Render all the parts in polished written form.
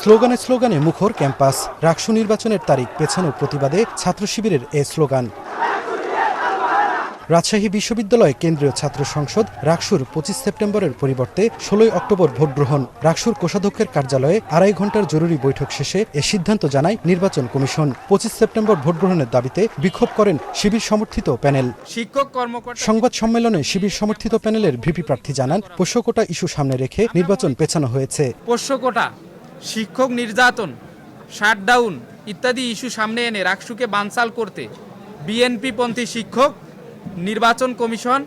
স্লোগানে স্লোগানে মুখর ক্যাম্পাস। রাকসু নির্বাচনের তারিখ পেছানোর প্রতিবাদে ছাত্র শিবিরের এ স্লোগান। রাজশাহী বিশ্ববিদ্যালয় কেন্দ্রীয় ছাত্র সংসদ রাকসুর 25 সেপ্টেম্বরের পরিবর্তে 16 অক্টোবর ভোট গ্রহণ। রাকসুর কোষাধ্যক্ষের কার্যালয়ে 2.5 ঘণ্টার জরুরি বৈঠক শেষে এ সিদ্ধান্ত জানায় নির্বাচন কমিশন। 25 সেপ্টেম্বর ভোট গ্রহণের দাবিতে বিক্ষোভ করেন শিবির সমর্থিত প্যানেল। শিক্ষক কর্মকর্তা সংবাদ সম্মেলনে শিবির সমর্থিত প্যানেলের ভিপি প্রার্থী জানান, পোষ্য কোটা ইস্যু সামনে রেখে নির্বাচন পেছানো হয়েছে। পোষ্য কোটা, শিক্ষক নির্যাতন, শাটডাউন ইত্যাদি ইস্যু সামনে এনে রাকসুকে বানচাল করতে বিএনপিপন্থী শিক্ষক, নির্বাচন কমিশন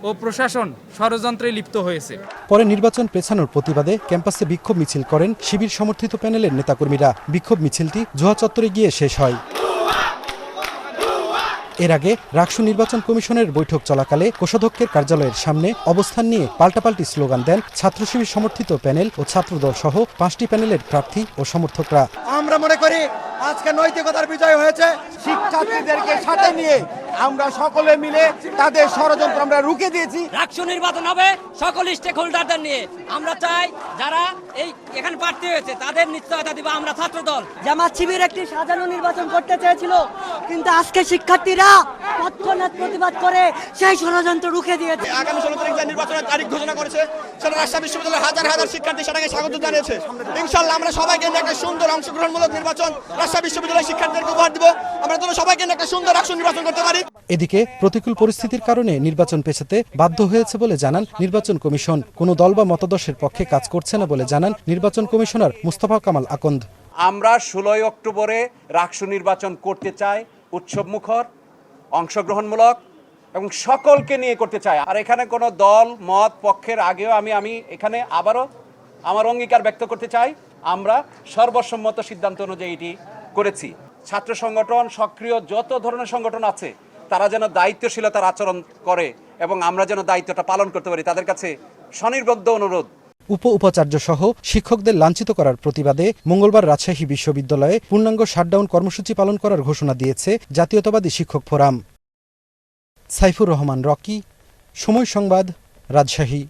ও প্রশাসন ষড়যন্ত্রে লিপ্ত হয়েছে। পরে নির্বাচন পেছানোর প্রতিবাদে ক্যাম্পাসে বিক্ষোভ মিছিল করেন শিবির সমর্থিত প্যানেলের নেতাকর্মীরা। বিক্ষোভ মিছিলটি জোহা চত্বরে গিয়ে শেষ হয়। এর আগে রাকসু নির্বাচন কমিশনের বৈঠক চলাকালে কোষাধ্যক্ষের কার্যালয়ের সামনে অবস্থান নিয়ে পাল্টাপাল্টি স্লোগান দেন ছাত্র শিবির সমর্থিত প্যানেল ও ছাত্রদল সহ 5টি প্যানেলের প্রার্থী ও সমর্থকরা। আমরা মনে করি আজকে নৈতিকতার বিজয় হয়েছে। শিক্ষার্থীদেরকে সাথে নিয়ে আমরা সকলে মিলে তাদের ষড়যন্ত্র আমরা রুখে দিয়েছি। রাকসু নির্বাচন হবে সকল স্টেক হোল্ডারদের নিয়ে। আমরা চাই যারা এখানে প্রার্থী হয়েছে তাদের নিশ্চয়তা দিব আমরা ছাত্রদল। জামাত শিবির একটি সাজানো নির্বাচন করতে চেয়েছিল, কিন্তু আজকে শিক্ষার্থীরা তৎক্ষণাৎ প্রতিবাদ করে সেই ষড়যন্ত্র রুখে দিয়েছে। আগামী 16 তারিখ যে নির্বাচনের তারিখ ঘোষণা করেছে সেটা রাজশাহী বিশ্ববিদ্যালয়ের হাজার হাজার শিক্ষার্থী সেটাকে স্বাগত জানিয়েছে। ইনশাআল্লাহ আমরা সবাইকে একটা সুন্দর অংশগ্রহণমূলক নির্বাচন রাজশাহী বিশ্ববিদ্যালয়ের শিক্ষার্থীদেরকে উপহার দিব। আমরা যেন সবাইকে একটা সুন্দর রাকসু নির্বাচন করতে পারি। এদিকে প্রতিকূল পরিস্থিতির কারণে নির্বাচন পেছাতে বাধ্য হয়েছে বলে জানান নির্বাচন কমিশন। কোনো দল বা মতাদর্শের পক্ষে কাজ করছে না বলে জানান নির্বাচন কমিশনার মুস্তাফা কামাল আকন্দ। আমরা 16 অক্টোবরে রাকসু নির্বাচন করতে চাই, উৎসবমুখর, অংশগ্রহণমূলক এবং সকলকে নিয়ে করতে চাই। আর এখানে কোনো দল মত পক্ষের আগেও আমি এখানে আবারও আমার অঙ্গীকার ব্যক্ত করতে চাই, আমরা সর্বসম্মত সিদ্ধান্ত অনুযায়ী এটি করেছি। ছাত্র সংগঠন, সক্রিয় যত ধরনের সংগঠন আছে তারা যেন দায়িত্বশীলতার আচরণ করে এবং আমরা যেন দায়িত্বটা পালন করতে পারি, তাদের কাছে স্বনির্বদ্ধ অনুরোধ। উপাচার্য সহ শিক্ষকদের লাঞ্ছিত করার প্রতিবাদে মঙ্গলবার রাজশাহী বিশ্ববিদ্যালয়ে পূর্ণাঙ্গ শাটডাউন কর্মসূচি পালন করার ঘোষণা দিয়েছে জাতীয়তাবাদী শিক্ষক ফোরাম। সাইফুর রহমান রকি, সময় সংবাদ, রাজশাহী।